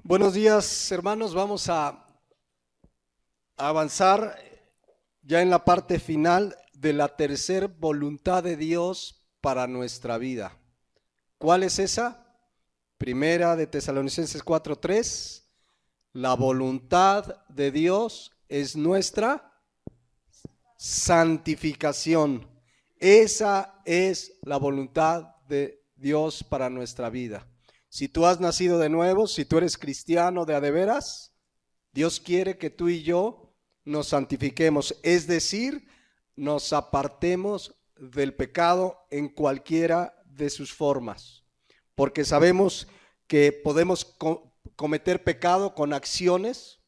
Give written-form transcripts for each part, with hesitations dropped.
Buenos días, hermanos. Vamos a avanzar ya en la parte final de la tercera voluntad de Dios para nuestra vida. ¿Cuál es esa? Primera de Tesalonicenses 4:3. La voluntad de Dios es nuestra santificación. Esa es la voluntad de Dios para nuestra vida. Si tú has nacido de nuevo, si tú eres cristiano de a de veras, Dios quiere que tú y yo nos santifiquemos, es decir, nos apartemos del pecado en cualquiera de sus formas, porque sabemos que podemos cometer pecado con acciones,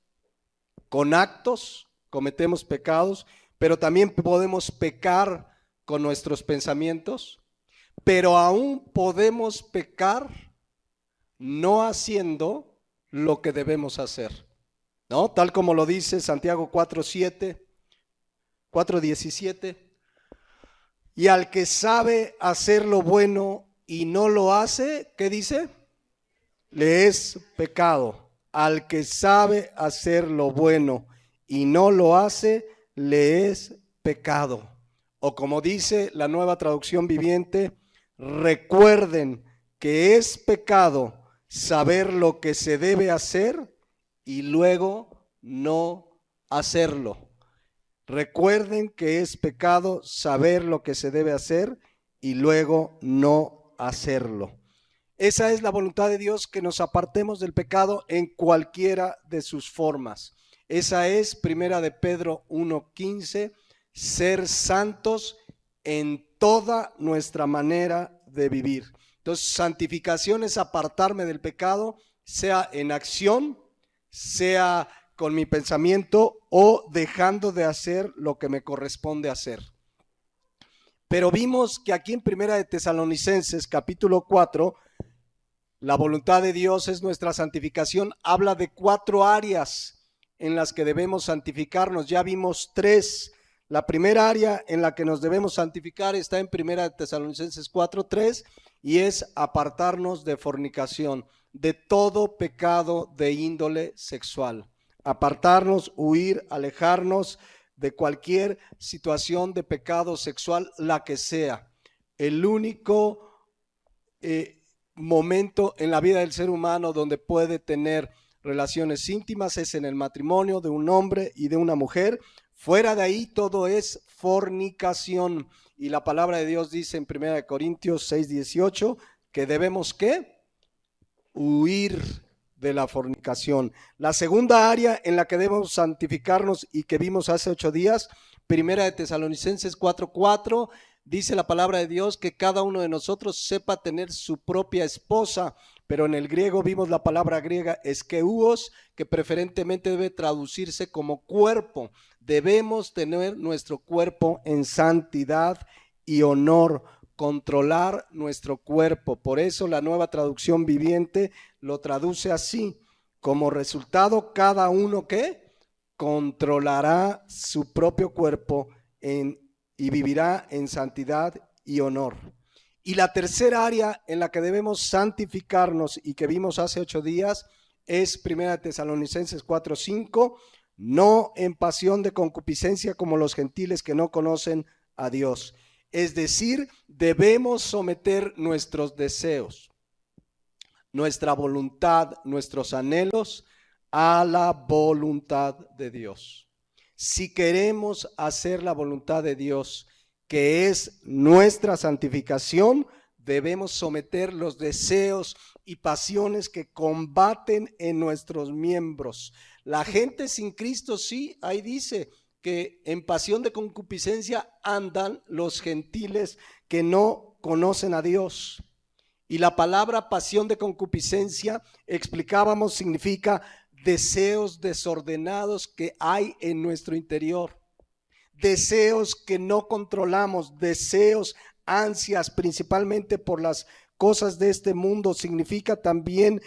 con actos, cometemos pecados, pero también podemos pecar con nuestros pensamientos, pero aún podemos pecar no haciendo lo que debemos hacer, ¿no? Tal como lo dice Santiago 4:17. Y al que sabe hacer lo bueno y no lo hace, ¿qué dice? Le es pecado. Al que sabe hacer lo bueno y no lo hace, le es pecado. O como dice la Nueva Traducción Viviente, recuerden que es pecado saber lo que se debe hacer y luego no hacerlo. Recuerden que es pecado saber lo que se debe hacer y luego no hacerlo. Esa es la voluntad de Dios, que nos apartemos del pecado en cualquiera de sus formas. Esa es Primera de Pedro 1:15, ser santos en toda nuestra manera de vivir. Entonces, santificación es apartarme del pecado, sea en acción, sea con mi pensamiento o dejando de hacer lo que me corresponde hacer. Pero vimos que aquí en Primera de Tesalonicenses capítulo 4, la voluntad de Dios es nuestra santificación, habla de 4 áreas en las que debemos santificarnos. Ya vimos 3. La primera área en la que nos debemos santificar está en Primera de Tesalonicenses 4:3 y es apartarnos de fornicación, de todo pecado de índole sexual. Apartarnos, huir, alejarnos de cualquier situación de pecado sexual, la que sea. El único momento en la vida del ser humano donde puede tener relaciones íntimas es en el matrimonio de un hombre y de una mujer. Fuera de ahí todo es fornicación. Y la palabra de Dios dice en 1 Corintios 6:18 que debemos ¿qué? Huir de la fornicación. La segunda área en la que debemos santificarnos y que vimos hace 8 días, 1 de Tesalonicenses 4:4, dice la palabra de Dios que cada uno de nosotros sepa tener su propia esposa, pero en el griego vimos la palabra griega eskeuos, que preferentemente debe traducirse como cuerpo. Debemos tener nuestro cuerpo en santidad y honor, controlar nuestro cuerpo. Por eso la Nueva Traducción Viviente lo traduce así: como resultado, cada uno que controlará su propio cuerpo y vivirá en santidad y honor. Y la tercera área en la que debemos santificarnos y que vimos hace 8 días es 1 Tesalonicenses 4:5, no en pasión de concupiscencia como los gentiles que no conocen a Dios. Es decir, debemos someter nuestros deseos, nuestra voluntad, nuestros anhelos a la voluntad de Dios. Si queremos hacer la voluntad de Dios, que es nuestra santificación, debemos someter los deseos y pasiones que combaten en nuestros miembros. La gente sin Cristo, sí, ahí dice que en pasión de concupiscencia andan los gentiles que no conocen a Dios. Y la palabra pasión de concupiscencia, explicábamos, significa deseos desordenados que hay en nuestro interior, deseos que no controlamos, deseos, ansias, principalmente por las cosas de este mundo. Significa también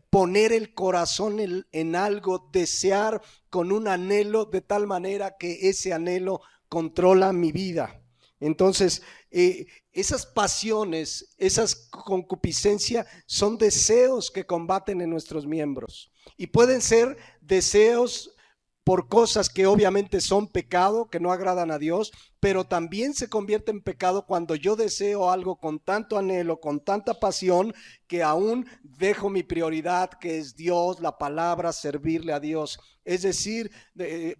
poner el corazón en algo, desear con un anhelo de tal manera que ese anhelo controla mi vida. Entonces, esas pasiones, esas concupiscencias son deseos que combaten en nuestros miembros. Y pueden ser deseos por cosas que obviamente son pecado, que no agradan a Dios, pero también se convierte en pecado cuando yo deseo algo con tanto anhelo, con tanta pasión, que aún dejo mi prioridad, que es Dios, la palabra, servirle a Dios. Es decir,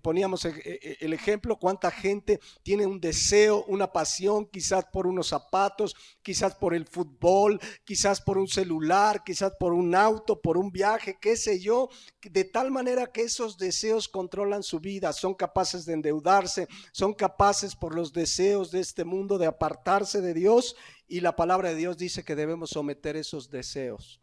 poníamos el ejemplo, cuánta gente tiene un deseo, una pasión, quizás por unos zapatos, quizás por el fútbol, quizás por un celular, quizás por un auto, por un viaje, qué sé yo, de tal manera que esos deseos controlan su vida, son capaces de endeudarse, son capaces por los deseos de este mundo de apartarse de Dios, y la palabra de Dios dice que debemos someter esos deseos.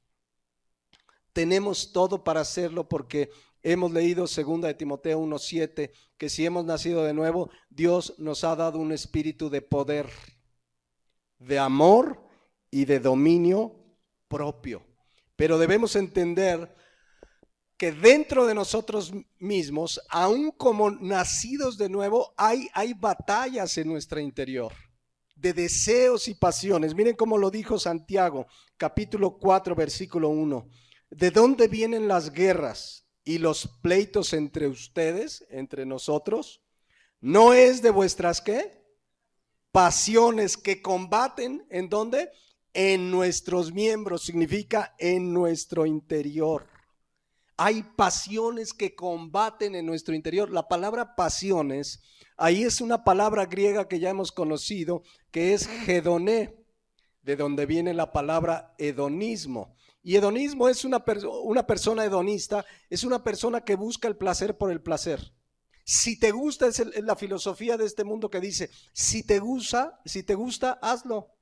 Tenemos todo para hacerlo porque hemos leído 2 de Timoteo 1:7, que si hemos nacido de nuevo, Dios nos ha dado un espíritu de poder, de amor y de dominio propio. Pero debemos entender que dentro de nosotros mismos, aún como nacidos de nuevo, hay batallas en nuestro interior, de deseos y pasiones. Miren cómo lo dijo Santiago, capítulo 4, versículo 1. ¿De dónde vienen las guerras y los pleitos entre ustedes, entre nosotros? ¿No es de vuestras qué? Pasiones que combaten, ¿en dónde? En nuestros miembros, significa en nuestro interior. Hay pasiones que combaten en nuestro interior. La palabra pasiones, ahí es una palabra griega que ya hemos conocido, que es hedoné, de donde viene la palabra hedonismo. Y hedonismo es una persona hedonista, es una persona que busca el placer por el placer. Si te gusta, es la filosofía de este mundo que dice, si te gusta, hazlo.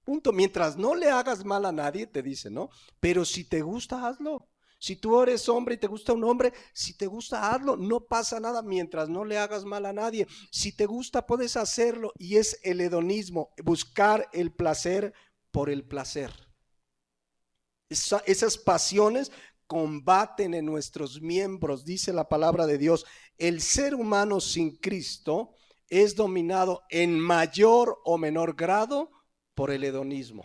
Punto. Mientras no le hagas mal a nadie, te dice, ¿no? Pero si te gusta, hazlo. Si tú eres hombre y te gusta un hombre, si te gusta, hazlo. No pasa nada mientras no le hagas mal a nadie. Si te gusta, puedes hacerlo. Y es el hedonismo, buscar el placer por el placer. Esas pasiones combaten en nuestros miembros, dice la palabra de Dios. El ser humano sin Cristo es dominado en mayor o menor grado por el hedonismo.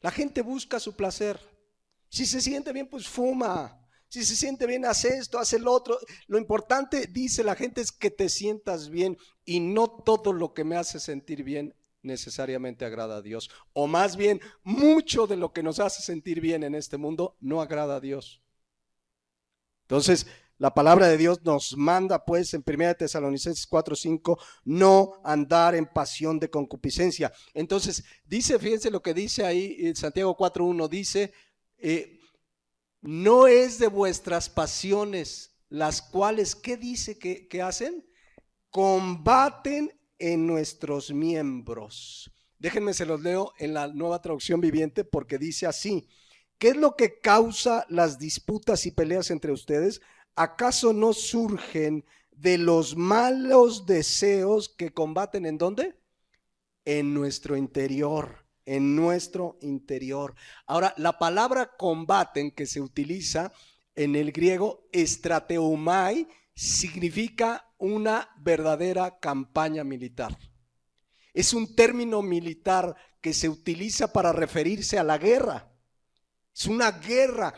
La gente busca su placer. Si se siente bien, pues fuma. Si se siente bien, hace esto, hace el otro. Lo importante, dice la gente, es que te sientas bien, y no todo lo que me hace sentir bien necesariamente agrada a Dios. O más bien, mucho de lo que nos hace sentir bien en este mundo no agrada a Dios. Entonces, la palabra de Dios nos manda, pues, en 1 Tesalonicenses 4:5, no andar en pasión de concupiscencia. Entonces, dice, fíjense lo que dice ahí, en Santiago 4:1, dice, no es de vuestras pasiones, las cuales, ¿qué dice que hacen? Combaten en nuestros miembros. Déjenme, se los leo en la Nueva Traducción Viviente, porque dice así: ¿qué es lo que causa las disputas y peleas entre ustedes? ¿Acaso no surgen de los malos deseos que combaten en dónde? En nuestro interior. En nuestro interior. Ahora, la palabra combaten que se utiliza en el griego estrateumai significa una verdadera campaña militar. Es un término militar que se utiliza para referirse a la guerra. Es una guerra.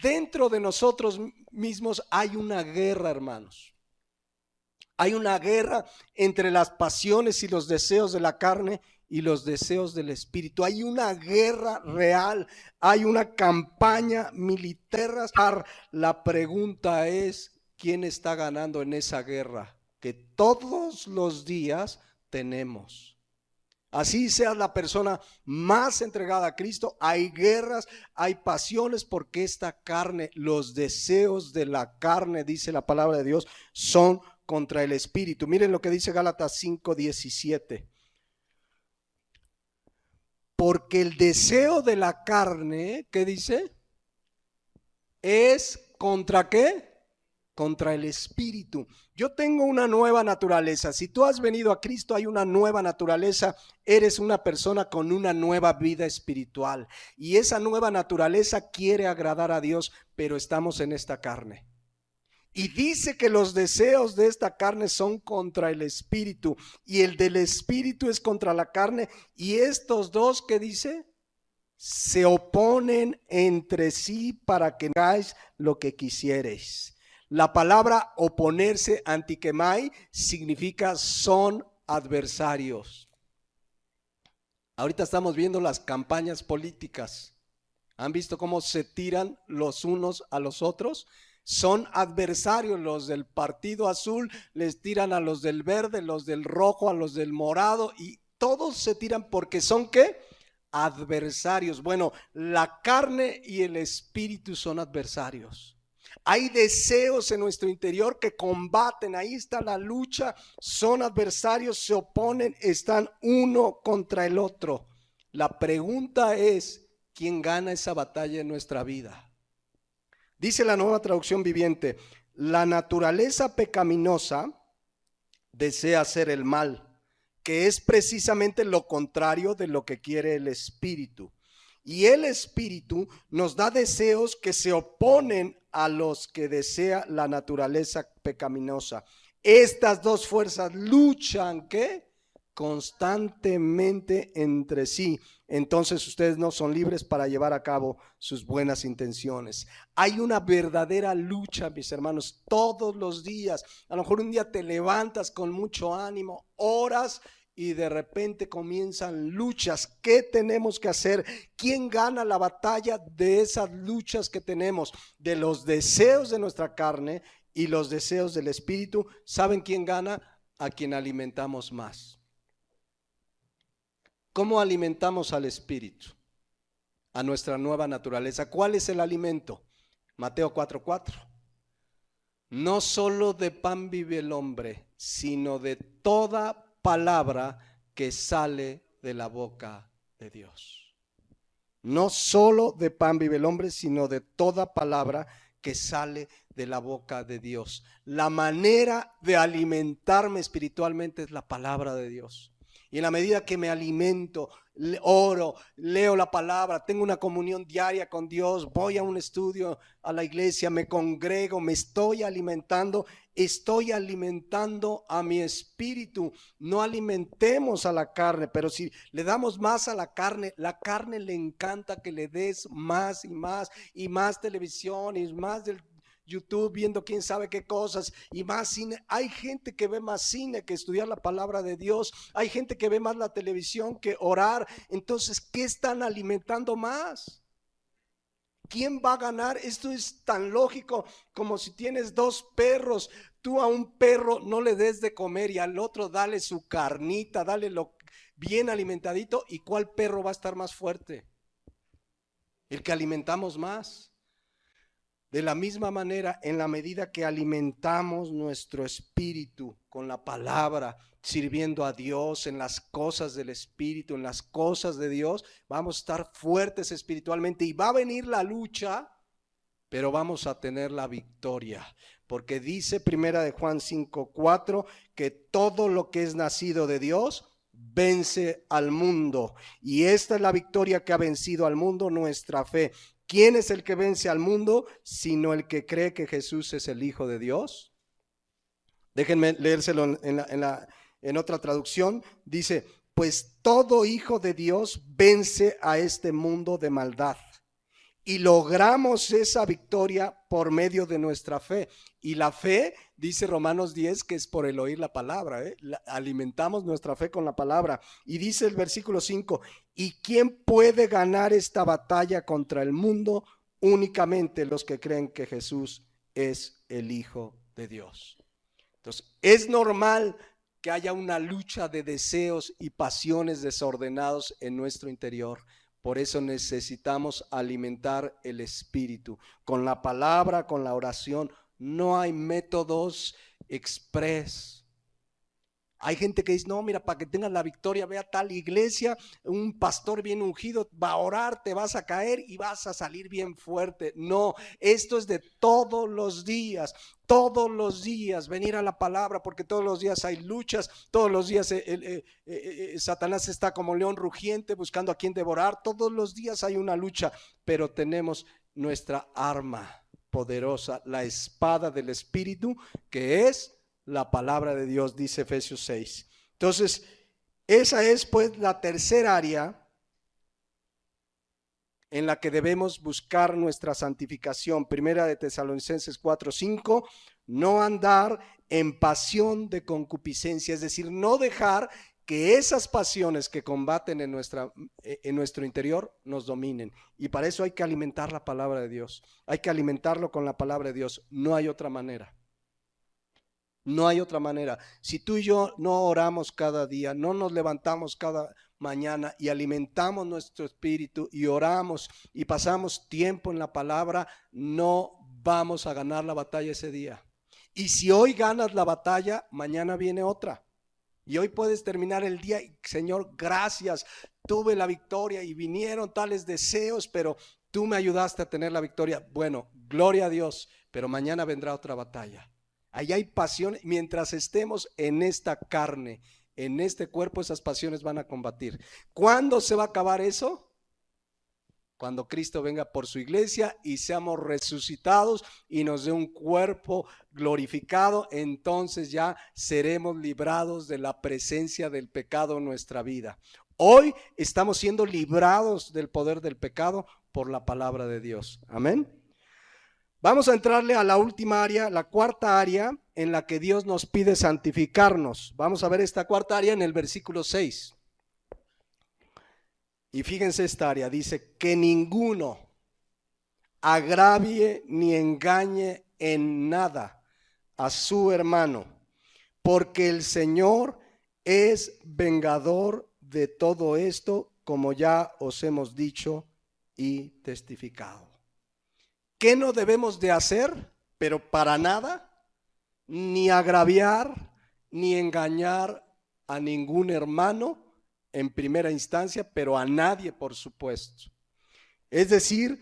Dentro de nosotros mismos hay una guerra, hermanos. Hay una guerra entre las pasiones y los deseos de la carne y los deseos del espíritu. Hay una guerra real, hay una campaña militar. La pregunta es, ¿quién está ganando en esa guerra que todos los días tenemos? Así seas la persona más entregada a Cristo, hay guerras, hay pasiones, porque esta carne, los deseos de la carne, dice la palabra de Dios, son contra el espíritu. Miren lo que dice Gálatas 5:17. Porque el deseo de la carne, ¿qué dice? Es ¿contra qué? Contra el espíritu. Yo tengo una nueva naturaleza. Si tú has venido a Cristo, hay una nueva naturaleza. Eres una persona con una nueva vida espiritual. Y esa nueva naturaleza quiere agradar a Dios, pero estamos en esta carne. Y dice que los deseos de esta carne son contra el espíritu y el del espíritu es contra la carne. Y estos dos, ¿qué dice? Se oponen entre sí para que hagáis lo que quisiereis. La palabra oponerse, antikemai, significa son adversarios. Ahorita estamos viendo las campañas políticas. ¿Han visto cómo se tiran los unos a los otros? Son adversarios. Los del partido azul les tiran a los del verde, los del rojo a los del morado, y todos se tiran porque son ¿qué? Adversarios. Bueno, la carne y el espíritu son adversarios. Hay deseos en nuestro interior que combaten, ahí está la lucha, son adversarios, se oponen, están uno contra el otro. La pregunta es, ¿quién gana esa batalla en nuestra vida? Dice la Nueva Traducción Viviente, la naturaleza pecaminosa desea hacer el mal, que es precisamente lo contrario de lo que quiere el espíritu. Y el espíritu nos da deseos que se oponen a los que desea la naturaleza pecaminosa. Estas dos fuerzas luchan, ¿qué? Constantemente entre sí. Entonces ustedes no son libres para llevar a cabo sus buenas intenciones. Hay una verdadera lucha, mis hermanos, todos los días. A lo mejor un día te levantas con mucho ánimo, oras y de repente comienzan luchas. ¿Qué tenemos que hacer? ¿Quién gana la batalla de esas luchas que tenemos? De los deseos de nuestra carne y los deseos del espíritu. ¿Saben quién gana? A quien alimentamos más. ¿Cómo alimentamos al espíritu? A nuestra nueva naturaleza. ¿Cuál es el alimento? Mateo 4:4. No solo de pan vive el hombre, sino de toda palabra que sale de la boca de Dios. No solo de pan vive el hombre, sino de toda palabra que sale de la boca de Dios. La manera de alimentarme espiritualmente es la palabra de Dios. Y en la medida que me alimento, oro, leo la palabra, tengo una comunión diaria con Dios, voy a un estudio, a la iglesia, me congrego, me estoy alimentando a mi espíritu. No alimentemos a la carne, pero si le damos más a la carne le encanta que le des más y más y más televisión y más del YouTube viendo quién sabe qué cosas y más cine. Hay gente que ve más cine que estudiar la palabra de Dios. Hay gente que ve más la televisión que orar. Entonces, ¿qué están alimentando más? ¿Quién va a ganar? Esto es tan lógico como si tienes dos perros. Tú a un perro no le des de comer y al otro dale su carnita, dale lo bien alimentadito. ¿Y cuál perro va a estar más fuerte? El que alimentamos más. De la misma manera, en la medida que alimentamos nuestro espíritu con la palabra, sirviendo a Dios en las cosas del espíritu, en las cosas de Dios, vamos a estar fuertes espiritualmente y va a venir la lucha, pero vamos a tener la victoria. Porque dice primera de Juan 5:4 que todo lo que es nacido de Dios vence al mundo. Y esta es la victoria que ha vencido al mundo, nuestra fe. ¿Quién es el que vence al mundo? Sino el que cree que Jesús es el Hijo de Dios. Déjenme leérselo en otra traducción. Dice, pues todo hijo de Dios vence a este mundo de maldad. Y logramos esa victoria por medio de nuestra fe. Y la fe, dice Romanos 10, que es por el oír la palabra. Alimentamos nuestra fe con la palabra. Y dice el versículo 5, ¿y quién puede ganar esta batalla contra el mundo? Únicamente los que creen que Jesús es el Hijo de Dios. Entonces, es normal que haya una lucha de deseos y pasiones desordenados en nuestro interior. Por eso necesitamos alimentar el espíritu con la palabra, con la oración. No hay métodos express. Hay gente que dice, no, mira, para que tengas la victoria, ve a tal iglesia, un pastor bien ungido va a orar, te vas a caer y vas a salir bien fuerte. No, esto es de todos los días venir a la palabra, porque todos los días hay luchas, todos los días Satanás está como león rugiente buscando a quien devorar, todos los días hay una lucha, pero tenemos nuestra arma. poderosa, la espada del Espíritu, que es la palabra de Dios, dice Efesios 6. Entonces, esa es pues la tercera área en la que debemos buscar nuestra santificación. Primera de Tesalonicenses 4:5, no andar en pasión de concupiscencia, es decir, no dejar que esas pasiones que combaten en nuestro interior nos dominen. Y para eso hay que alimentar la palabra de Dios. Hay que alimentarlo con la palabra de Dios. No hay otra manera. No hay otra manera. Si tú y yo no oramos cada día, no nos levantamos cada mañana y alimentamos nuestro espíritu y oramos y pasamos tiempo en la palabra, no vamos a ganar la batalla ese día. Y si hoy ganas la batalla, mañana viene otra. Y hoy puedes terminar el día y, Señor, gracias, tuve la victoria y vinieron tales deseos, pero tú me ayudaste a tener la victoria. Bueno, gloria a Dios, pero mañana vendrá otra batalla. Allá hay pasión. Mientras estemos en esta carne, en este cuerpo, esas pasiones van a combatir. ¿Cuándo se va a acabar eso? Cuando Cristo venga por su iglesia y seamos resucitados y nos dé un cuerpo glorificado, entonces ya seremos librados de la presencia del pecado en nuestra vida. Hoy estamos siendo librados del poder del pecado por la palabra de Dios. Amén. Vamos a entrarle a la última área, la cuarta área en la que Dios nos pide santificarnos. Vamos a ver esta cuarta área en el versículo 6. Y fíjense esta área, dice que ninguno agravie ni engañe en nada a su hermano, porque el Señor es vengador de todo esto, como ya os hemos dicho y testificado. ¿Qué no debemos de hacer? Pero para nada, ni agraviar, ni engañar a ningún hermano en primera instancia, pero a nadie, por supuesto. Es decir,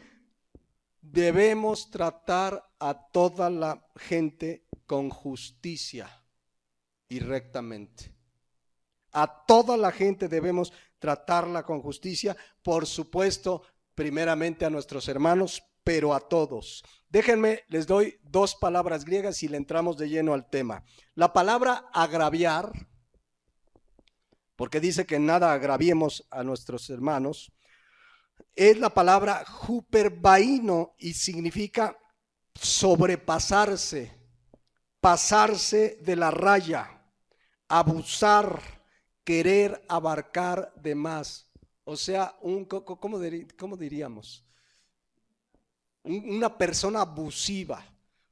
debemos tratar a toda la gente con justicia y rectamente. A toda la gente debemos tratarla con justicia, por supuesto, primeramente a nuestros hermanos, pero a todos. Déjenme, les doy dos palabras griegas y le entramos de lleno al tema. La palabra agraviar, porque dice que nada agraviemos a nuestros hermanos, es la palabra huperbaino y significa sobrepasarse, pasarse de la raya, abusar, querer abarcar de más. O sea, ¿cómo diríamos? Una persona abusiva,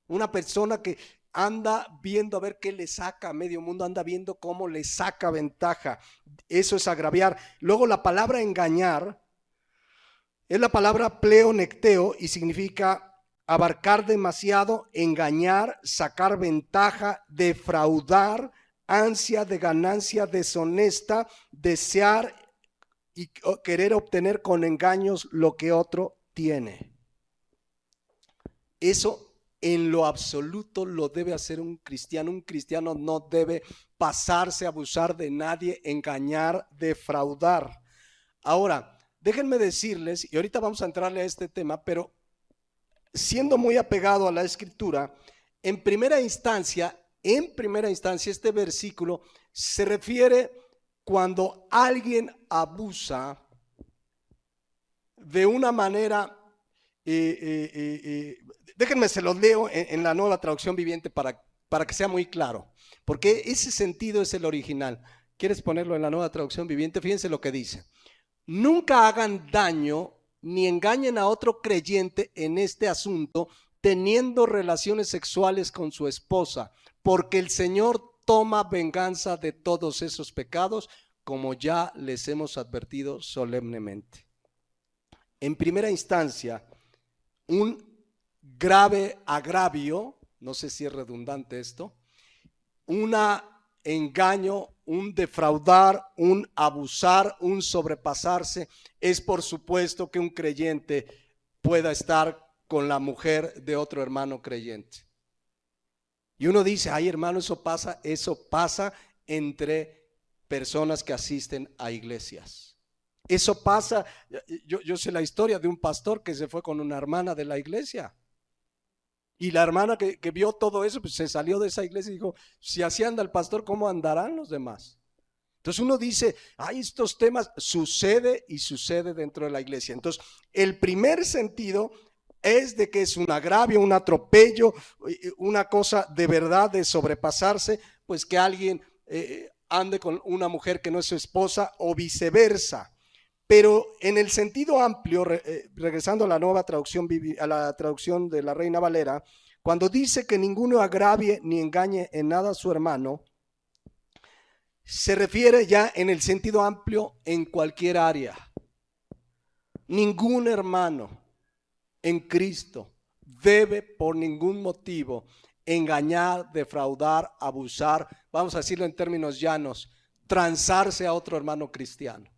una persona que anda viendo a ver qué le saca a medio mundo, anda viendo cómo le saca ventaja. Eso es agraviar. Luego la palabra engañar es la palabra pleonecteo y significa abarcar demasiado, engañar, sacar ventaja, defraudar, ansia de ganancia deshonesta, desear y querer obtener con engaños lo que otro tiene. Eso en lo absoluto lo debe hacer un cristiano. Un cristiano no debe pasarse, abusar de nadie, engañar, defraudar. Ahora, déjenme decirles, y ahorita vamos a entrarle a este tema, pero siendo muy apegado a la escritura, en primera instancia, este versículo se refiere cuando alguien abusa de una manera, déjenme se los leo en la Nueva Traducción Viviente para que sea muy claro, porque ese sentido es el original. ¿Quieres ponerlo en la Nueva Traducción Viviente? Fíjense lo que dice. Nunca hagan daño ni engañen a otro creyente en este asunto teniendo relaciones sexuales con su esposa, porque el Señor toma venganza de todos esos pecados, como ya les hemos advertido solemnemente. En primera instancia, un grave agravio, no sé si es redundante esto, un engaño, un defraudar, un abusar, un sobrepasarse, es por supuesto que un creyente pueda estar con la mujer de otro hermano creyente. Y uno dice, ay hermano, eso pasa entre personas que asisten a iglesias. Eso pasa, yo sé la historia de un pastor que se fue con una hermana de la iglesia. Y la hermana que vio todo eso, pues se salió de esa iglesia y dijo, si así anda el pastor, ¿cómo andarán los demás? Entonces uno dice, hay estos temas, sucede y sucede dentro de la iglesia. Entonces, el primer sentido es de que es un agravio, un atropello, una cosa de verdad de sobrepasarse, pues que alguien ande con una mujer que no es su esposa o viceversa. Pero en el sentido amplio, regresando a la nueva traducción, a la traducción de la Reina Valera, cuando dice que ninguno agravie ni engañe en nada a su hermano, se refiere ya en el sentido amplio en cualquier área. Ningún hermano en Cristo debe por ningún motivo engañar, defraudar, abusar, vamos a decirlo en términos llanos, transarse a otro hermano cristiano.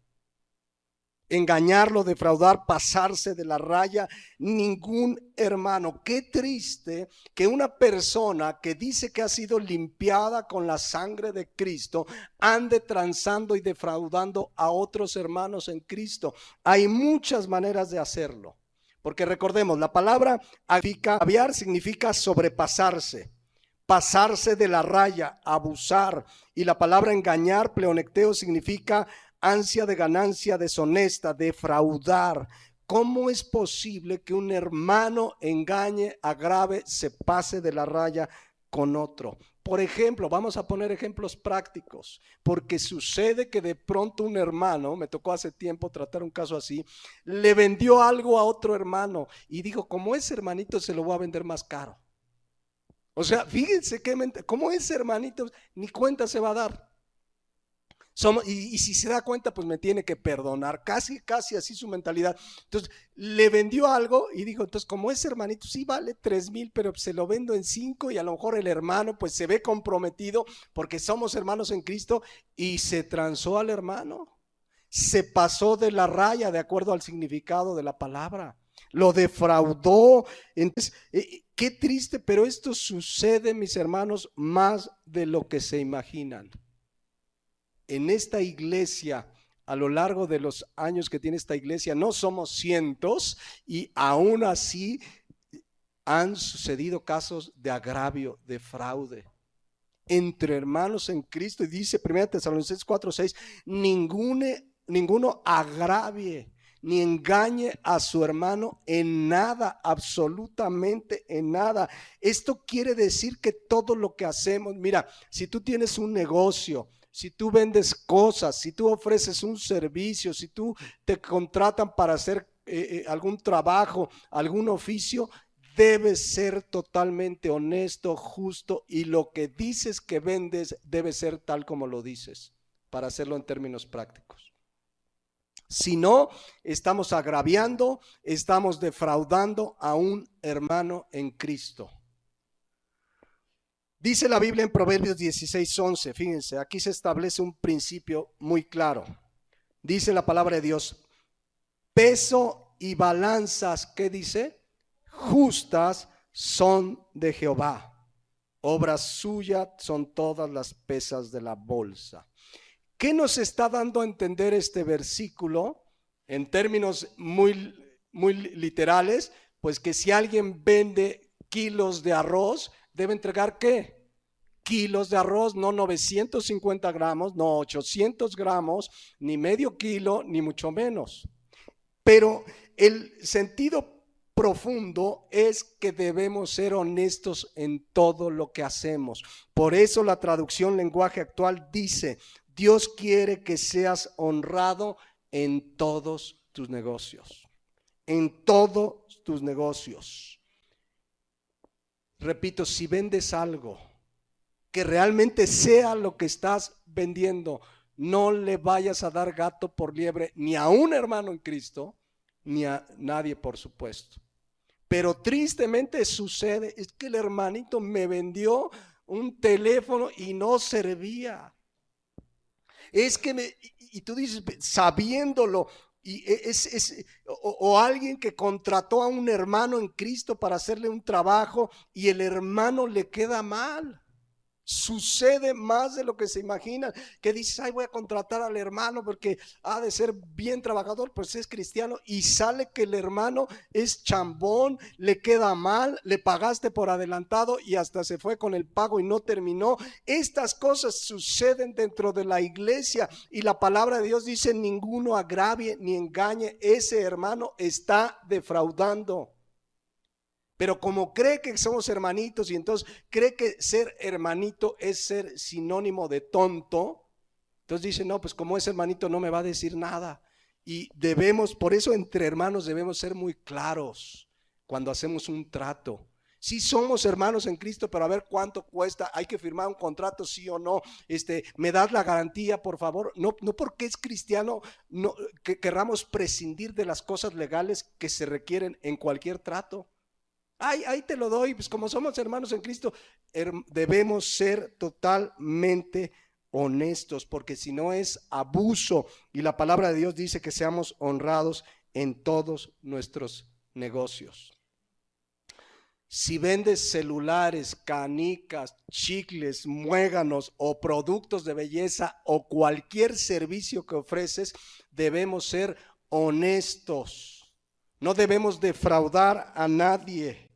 Engañarlo, defraudar, pasarse de la raya, ningún hermano. Qué triste que una persona que dice que ha sido limpiada con la sangre de Cristo ande transando y defraudando a otros hermanos en Cristo. Hay muchas maneras de hacerlo, porque recordemos, la palabra agraviar significa sobrepasarse, pasarse de la raya, abusar, y la palabra engañar, pleonecteo, significa ansia de ganancia deshonesta, defraudar. ¿Cómo es posible que un hermano engañe, agrave, se pase de la raya con otro? Por ejemplo, vamos a poner ejemplos prácticos, porque sucede que de pronto un hermano, me tocó hace tiempo tratar un caso así, le vendió algo a otro hermano y dijo, como ese hermanito se lo voy a vender más caro. O sea, fíjense cómo ese hermanito ni cuenta se va a dar. Y si se da cuenta, pues me tiene que perdonar, casi así su mentalidad. Entonces, le vendió algo y dijo, entonces como ese hermanito sí vale 3,000, pero se lo vendo en 5 y a lo mejor el hermano pues se ve comprometido porque somos hermanos en Cristo y se transó al hermano. Se pasó de la raya de acuerdo al significado de la palabra. Lo defraudó. Entonces, qué triste, pero esto sucede, mis hermanos, más de lo que se imaginan. En esta iglesia, a lo largo de los años que tiene esta iglesia, no somos cientos y aún así han sucedido casos de agravio, de fraude entre hermanos en Cristo. Y dice 1 Tesalonicenses 4:6, ninguno agravie ni engañe a su hermano en nada, absolutamente en nada. Esto quiere decir que todo lo que hacemos, mira, si tú tienes un negocio, si tú vendes cosas, si tú ofreces un servicio, si tú te contratan para hacer algún trabajo, algún oficio, debes ser totalmente honesto, justo, y lo que dices que vendes debe ser tal como lo dices, para hacerlo en términos prácticos. Si no, estamos agraviando, estamos defraudando a un hermano en Cristo. Dice la Biblia en Proverbios 16:11, fíjense, aquí se establece un principio muy claro. Dice la palabra de Dios, peso y balanzas, ¿qué dice? Justas son de Jehová. Obra suya son todas las pesas de la bolsa. ¿Qué nos está dando a entender este versículo? En términos muy literales, pues que si alguien vende kilos de arroz, debe entregar ¿qué? Kilos de arroz, no 950 gramos, no 800 gramos, ni medio kilo, ni mucho menos. Pero el sentido profundo es que debemos ser honestos en todo lo que hacemos. Por eso la traducción lenguaje actual dice, Dios quiere que seas honrado en todos tus negocios. En todos tus negocios. Repito, si vendes algo, que realmente sea lo que estás vendiendo, no le vayas a dar gato por liebre ni a un hermano en Cristo, ni a nadie, por supuesto. Pero tristemente sucede, es que el hermanito me vendió un teléfono y no servía. Es que y tú dices, sabiéndolo, o alguien que contrató a un hermano en Cristo para hacerle un trabajo y el hermano le queda mal. Sucede más de lo que se imaginan, que dices, ay, voy a contratar al hermano porque ha de ser bien trabajador, pues es cristiano, y sale que el hermano es chambón, le queda mal, le pagaste por adelantado y hasta se fue con el pago y no terminó. Estas cosas suceden dentro de la iglesia y la palabra de Dios dice, ninguno agravie ni engañe, ese hermano está defraudando. Pero como cree que somos hermanitos y entonces cree que ser hermanito es ser sinónimo de tonto, entonces dice, no, pues como es hermanito no me va a decir nada. Y debemos, por eso entre hermanos debemos ser muy claros cuando hacemos un trato. Sí somos hermanos en Cristo, pero a ver cuánto cuesta, hay que firmar un contrato, sí o no, me das la garantía, por favor. No, no porque es cristiano, no, que querramos prescindir de las cosas legales que se requieren en cualquier trato. Ahí te lo doy, pues como somos hermanos en Cristo, debemos ser totalmente honestos, porque si no es abuso. Y la palabra de Dios dice que seamos honrados en todos nuestros negocios. Si vendes celulares, canicas, chicles, muéganos o productos de belleza o cualquier servicio que ofreces, debemos ser honestos. No debemos defraudar a nadie.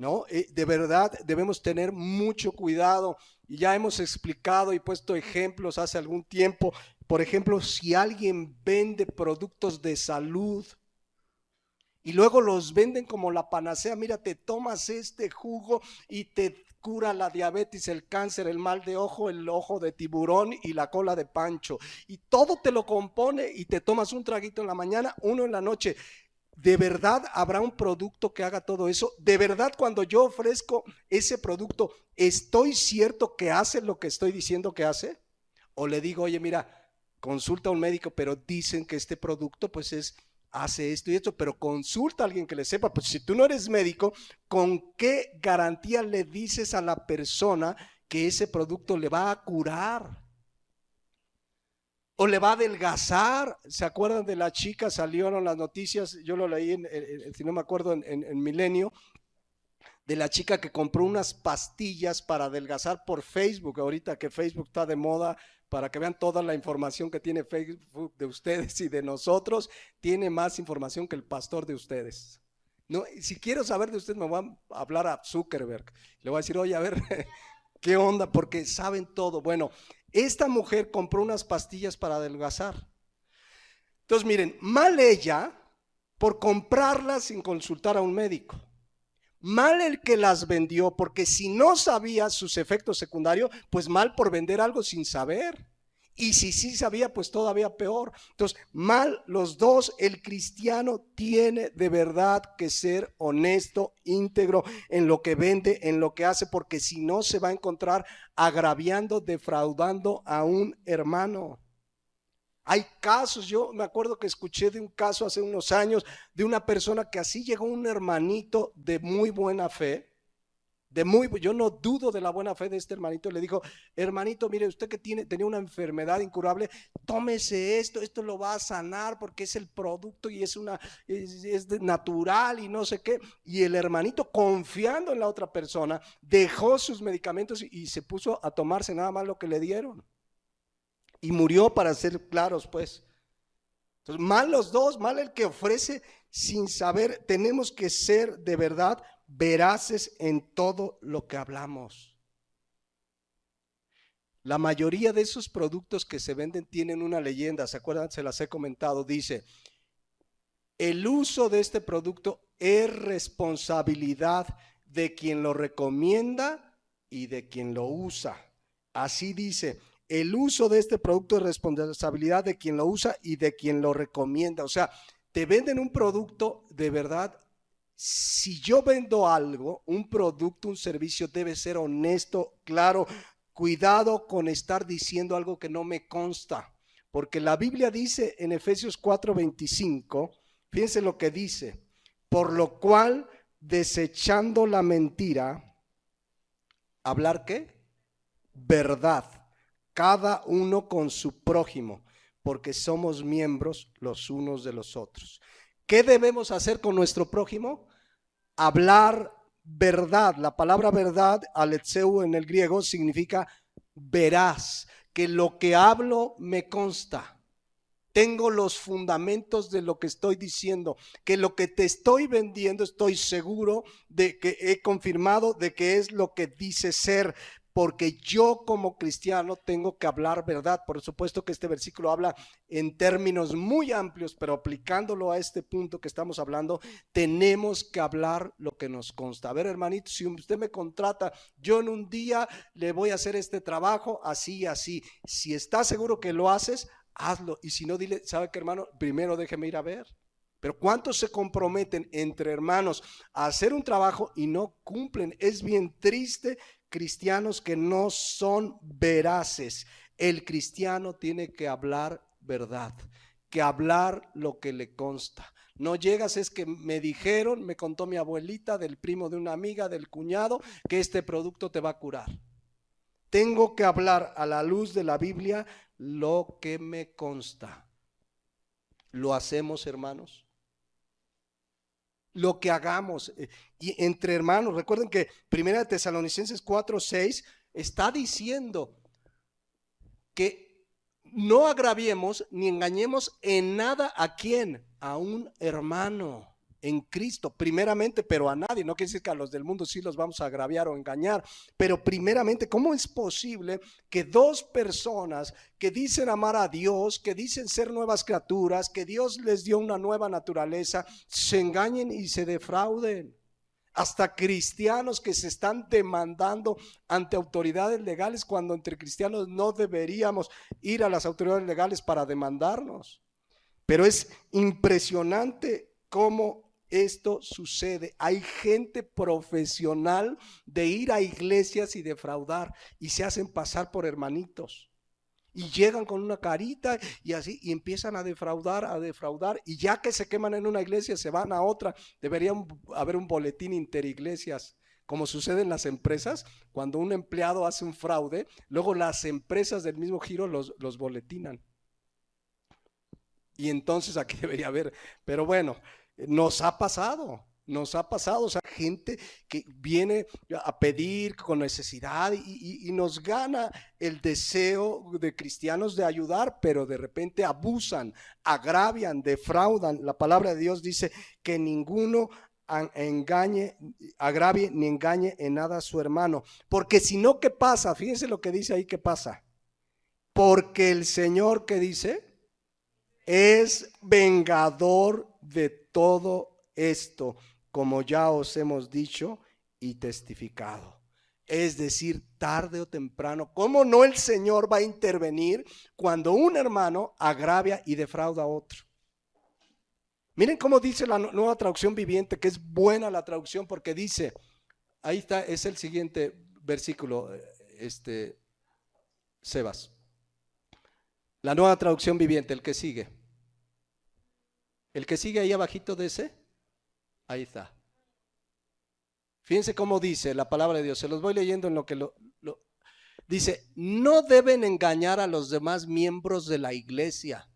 ¿No? De verdad debemos tener mucho cuidado y ya hemos explicado y puesto ejemplos hace algún tiempo. Por ejemplo, si alguien vende productos de salud y luego los venden como la panacea, mira, te tomas este jugo y te cura la diabetes, el cáncer, el mal de ojo, el ojo de tiburón y la cola de pancho, y todo te lo compone y te tomas un traguito en la mañana, uno en la noche. ¿De verdad habrá un producto que haga todo eso? ¿De verdad cuando yo ofrezco ese producto, estoy cierto que hace lo que estoy diciendo que hace? O le digo, oye, mira, consulta a un médico, pero dicen que este producto pues hace esto y esto, pero consulta a alguien que le sepa. Pues si tú no eres médico, ¿con qué garantía le dices a la persona que ese producto le va a curar? O le va a adelgazar. ¿Se acuerdan de la chica? Salieron las noticias, yo lo leí, si no me acuerdo, en Milenio, de la chica que compró unas pastillas para adelgazar por Facebook, ahorita que Facebook está de moda, para que vean toda la información que tiene Facebook de ustedes y de nosotros, tiene más información que el pastor de ustedes. No, si quiero saber de ustedes, me voy a hablar a Zuckerberg, le voy a decir, oye, a ver, ¿qué onda? Porque saben todo. Bueno, esta mujer compró unas pastillas para adelgazar. Entonces, miren, mal ella por comprarlas sin consultar a un médico. Mal el que las vendió, porque si no sabía sus efectos secundarios, pues mal por vender algo sin saber. Y si sí sabía, pues todavía peor. Entonces, mal los dos. El cristiano tiene de verdad que ser honesto, íntegro en lo que vende, en lo que hace, porque si no se va a encontrar agraviando, defraudando a un hermano. Hay casos, yo me acuerdo que escuché de un caso hace unos años de una persona que así llegó un hermanito de muy buena fe, yo no dudo de la buena fe de este hermanito, le dijo, hermanito, mire, usted que tenía una enfermedad incurable, tómese esto lo va a sanar porque es el producto y es natural y no sé qué. Y el hermanito, confiando en la otra persona, dejó sus medicamentos y se puso a tomarse nada más lo que le dieron. Y murió, para ser claros, pues. Entonces, mal los dos, mal el que ofrece sin saber. Tenemos que ser de verdad veraces en todo lo que hablamos. La mayoría de esos productos que se venden tienen una leyenda, ¿se acuerdan? Se las he comentado. Dice, el uso de este producto es responsabilidad de quien lo recomienda y de quien lo usa. Así dice. El uso de este producto es responsabilidad de quien lo usa y de quien lo recomienda. O sea, te venden un producto de verdad. Si yo vendo algo, un producto, un servicio, debe ser honesto, claro. Cuidado con estar diciendo algo que no me consta. Porque la Biblia dice en Efesios 4:25, fíjense lo que dice. Por lo cual, desechando la mentira, ¿hablar qué? Verdad. Cada uno con su prójimo, porque somos miembros los unos de los otros. ¿Qué debemos hacer con nuestro prójimo? Hablar verdad. La palabra verdad, alexeu en el griego, significa veraz, que lo que hablo me consta. Tengo los fundamentos de lo que estoy diciendo, que lo que te estoy vendiendo estoy seguro de que he confirmado de que es lo que dice ser, porque yo como cristiano tengo que hablar verdad. Por supuesto que este versículo habla en términos muy amplios, pero aplicándolo a este punto que estamos hablando, tenemos que hablar lo que nos consta. A ver, hermanito, si usted me contrata, yo en un día le voy a hacer este trabajo así, así. Si estás seguro que lo haces, hazlo. Y si no, dile, ¿sabe qué, hermano? Primero déjeme ir a ver. Pero ¿cuántos se comprometen entre hermanos a hacer un trabajo y no cumplen? Es bien triste, cristianos que no son veraces. El cristiano tiene que hablar verdad, que hablar lo que le consta. No llegas, es que me dijeron, me contó mi abuelita, del primo de una amiga, del cuñado, que este producto te va a curar. Tengo que hablar a la luz de la Biblia lo que me consta. ¿Lo hacemos, hermanos? Lo que hagamos y entre hermanos, recuerden que 1 Tesalonicenses 4:6 está diciendo que no agraviemos ni engañemos en nada a quién, a un hermano en Cristo, primeramente, pero a nadie. No quiere decir que a los del mundo sí los vamos a agraviar o engañar, pero primeramente, ¿cómo es posible que dos personas que dicen amar a Dios, que dicen ser nuevas criaturas, que Dios les dio una nueva naturaleza, se engañen y se defrauden? Hasta cristianos que se están demandando ante autoridades legales, cuando entre cristianos no deberíamos ir a las autoridades legales para demandarnos. Pero es impresionante cómo esto sucede. Hay gente profesional de ir a iglesias y defraudar, y se hacen pasar por hermanitos. Y llegan con una carita y así, y empiezan a defraudar, y ya que se queman en una iglesia se van a otra. Debería haber un boletín interiglesias, como sucede en las empresas. Cuando un empleado hace un fraude, luego las empresas del mismo giro los boletinan. Y entonces aquí debería haber, pero bueno, nos ha pasado, o sea, gente que viene a pedir con necesidad y nos gana el deseo de cristianos de ayudar, pero de repente abusan, agravian, defraudan. La palabra de Dios dice que ninguno engañe, agravie ni engañe en nada a su hermano, porque si no, ¿qué pasa? Fíjense lo que dice ahí, ¿qué pasa? Porque el Señor, ¿qué dice? Es vengador de todo esto, como ya os hemos dicho y testificado. Es decir, tarde o temprano, ¿cómo no el Señor va a intervenir cuando un hermano agravia y defrauda a otro? Miren cómo dice la Nueva Traducción Viviente, que es buena la traducción, porque dice, ahí está, es el siguiente versículo, Sebas. La Nueva Traducción Viviente, el que sigue. El que sigue ahí abajito de ese, ahí está. Fíjense cómo dice la palabra de Dios, se los voy leyendo en lo que dice: no deben engañar a los demás miembros de la iglesia,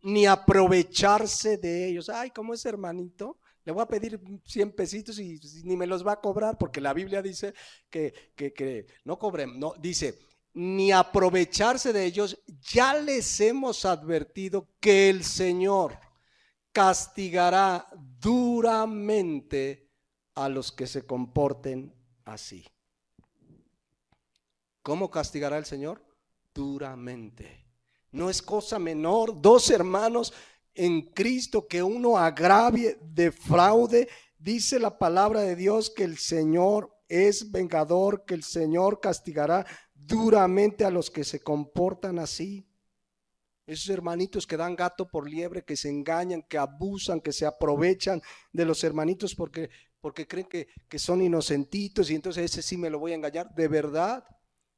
ni aprovecharse de ellos. Ay, como es hermanito, le voy a pedir 100 pesitos y ni me los va a cobrar, porque la Biblia dice que no cobren, no, dice, ni aprovecharse de ellos. Ya les hemos advertido que el Señor castigará duramente a los que se comporten así. ¿Cómo castigará el Señor? Duramente. No es cosa menor, dos hermanos en Cristo, que uno agravie, defraude. Dice la palabra de Dios que el Señor es vengador, que el Señor castigará duramente a los que se comportan así. Esos hermanitos que dan gato por liebre, que se engañan, que abusan, que se aprovechan de los hermanitos porque creen que son inocentitos, y entonces ese sí me lo voy a engañar. De verdad,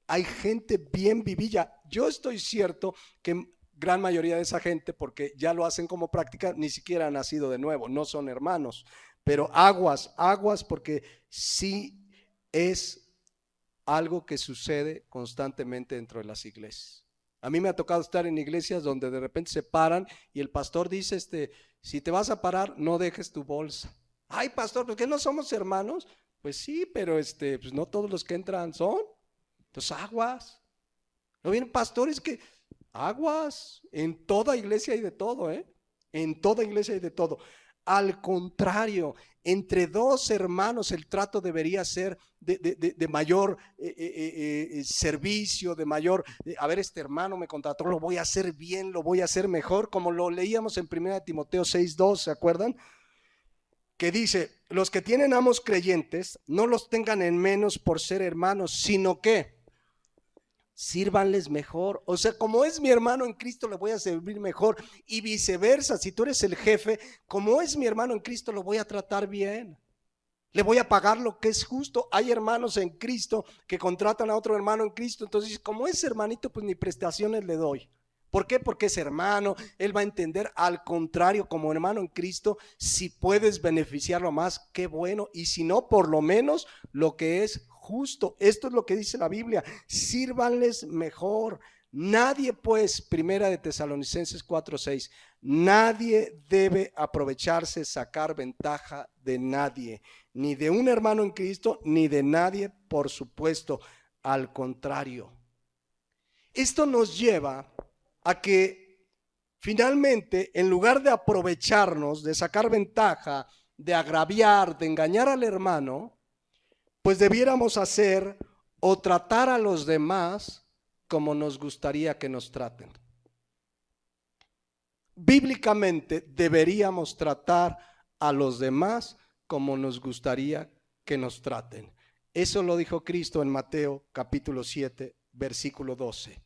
hay gente bien vivilla. Yo estoy cierto que gran mayoría de esa gente, porque ya lo hacen como práctica, ni siquiera han nacido de nuevo, no son hermanos. Pero aguas, porque sí es algo que sucede constantemente dentro de las iglesias. A mí me ha tocado estar en iglesias donde de repente se paran y el pastor dice, si te vas a parar, no dejes tu bolsa. Ay, pastor, ¿por qué no somos hermanos? Pues sí, pero pues no todos los que entran son. Entonces, aguas. ¿No vienen pastores que aguas? En toda iglesia hay de todo, ¿eh? En toda iglesia hay de todo. Al contrario, entre dos hermanos el trato debería ser de mayor servicio, de mayor, a ver, este hermano me contrató, lo voy a hacer bien, lo voy a hacer mejor, como lo leíamos en 1 Timoteo 6:2, ¿se acuerdan? Que dice, los que tienen amos creyentes, no los tengan en menos por ser hermanos, sino que sírvanles mejor. O sea, como es mi hermano en Cristo, le voy a servir mejor. Y viceversa, si tú eres el jefe, como es mi hermano en Cristo, lo voy a tratar bien. Le voy a pagar lo que es justo. Hay hermanos en Cristo que contratan a otro hermano en Cristo. Entonces, como es hermanito, pues ni prestaciones le doy. ¿Por qué? Porque es hermano, él va a entender. Al contrario, como hermano en Cristo, si puedes beneficiarlo más, qué bueno. Y si no, por lo menos lo que es justo. Esto es lo que dice la Biblia. Sírvanles mejor. Nadie, pues, primera de Tesalonicenses 4:6, nadie debe aprovecharse, sacar ventaja de nadie, ni de un hermano en Cristo, ni de nadie, por supuesto. Al contrario. Esto nos lleva a que finalmente, en lugar de aprovecharnos, de sacar ventaja, de agraviar, de engañar al hermano, pues debiéramos hacer o tratar a los demás como nos gustaría que nos traten. Bíblicamente deberíamos tratar a los demás como nos gustaría que nos traten. Eso lo dijo Cristo en Mateo capítulo 7, versículo 12.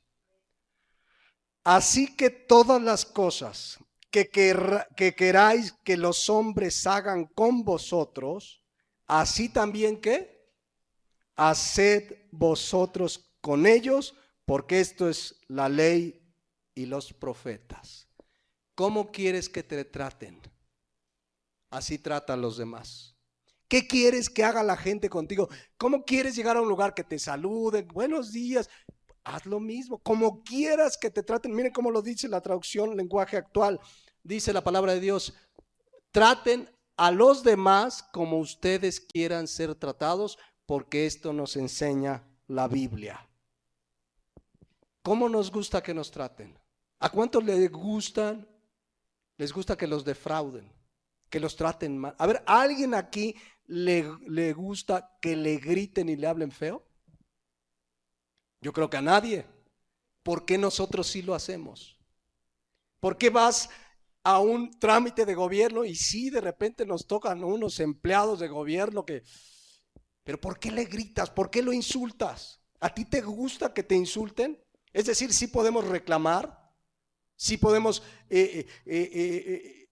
Así que todas las cosas que queráis que los hombres hagan con vosotros, así también que haced vosotros con ellos, porque esto es la ley y los profetas. ¿Cómo quieres que te traten? Así trata a los demás. ¿Qué quieres que haga la gente contigo? ¿Cómo quieres llegar a un lugar que te saluden? Buenos días. Haz lo mismo, como quieras que te traten. Miren cómo lo dice la traducción lenguaje actual. Dice la palabra de Dios: traten a los demás como ustedes quieran ser tratados, porque esto nos enseña la Biblia. ¿Cómo nos gusta que nos traten? ¿A cuántos les gustan? Les gusta que los defrauden, que los traten mal. A ver, ¿a alguien aquí le gusta que le griten y le hablen feo? Yo creo que a nadie. ¿Por qué nosotros sí lo hacemos? ¿Por qué vas a un trámite de gobierno y sí de repente nos tocan unos empleados de gobierno que... Pero ¿por qué le gritas? ¿Por qué lo insultas? ¿A ti te gusta que te insulten? Es decir, sí podemos reclamar, sí podemos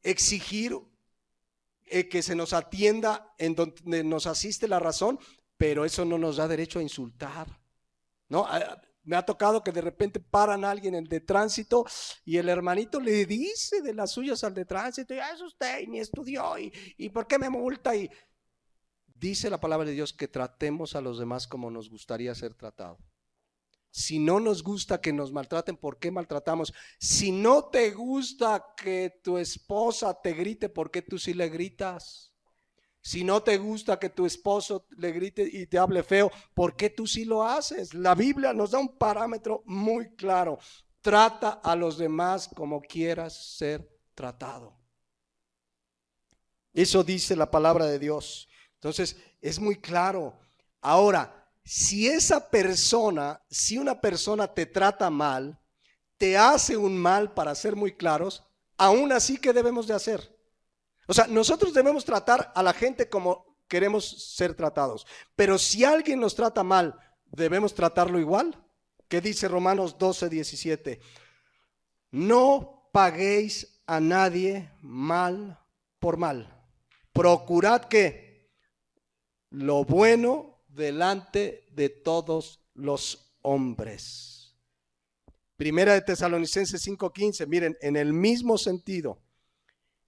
exigir que se nos atienda en donde nos asiste la razón, pero eso no nos da derecho a insultar, ¿no? Me ha tocado que de repente paran a alguien en el de tránsito y el hermanito le dice de las suyas al de tránsito: ya es usted y ni estudió y ¿por qué me multa? Y dice la palabra de Dios que tratemos a los demás como nos gustaría ser tratados. Si no nos gusta que nos maltraten, ¿por qué maltratamos? Si no te gusta que tu esposa te grite, ¿por qué tú sí le gritas? Si no te gusta que tu esposo le grite y te hable feo, ¿por qué tú sí lo haces? La Biblia nos da un parámetro muy claro. Trata a los demás como quieras ser tratado. Eso dice la palabra de Dios. Entonces, es muy claro. Ahora, si una persona te trata mal, te hace un mal, para ser muy claros, aún así, ¿qué debemos de hacer? O sea, nosotros debemos tratar a la gente como queremos ser tratados. Pero si alguien nos trata mal, ¿debemos tratarlo igual? ¿Qué dice Romanos 12:17? No paguéis a nadie mal por mal. Procurad que lo bueno delante de todos los hombres. Primera de Tesalonicenses 5:15, miren, en el mismo sentido.